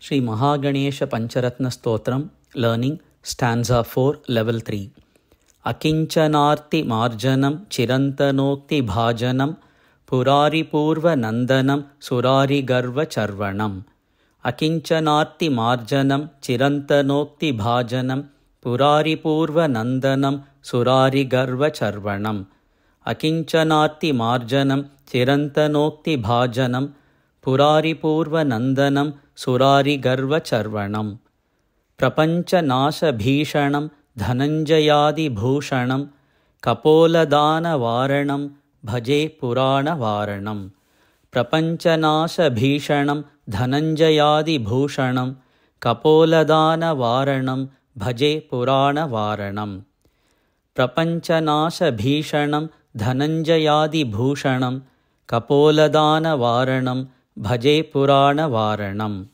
Sri Mahaganesha Pancharatna Stotram, learning stanza 4, level 3. Akinchanarti Marjanam Chirantanokti Bhajanam Purari Purva Nandanam Surari Garva Charvanam. Akinchanarti Marjanam Chirantanokti Bhajanam Purari Purva Nandanam Surari Garva Charvanam. Akinchanarti Marjanam Chirantanokti Bhajanam Purari Purva Nandanam Surari Garva Charvanam. Prapancha Nasha Bhishanam Dhananjayadi Bhushanam Kapoladana Varanam Bhaje Purana Varanam. Prapancha Nasha Bhishanam Dhananjayadi Bhushanam Kapoladana Varanam Bhaje Purana Varanam. Prapancha Nasha Bhishanam Dhananjayadi Bhushanam Kapoladana Varanam Bhaje Purana Varanam.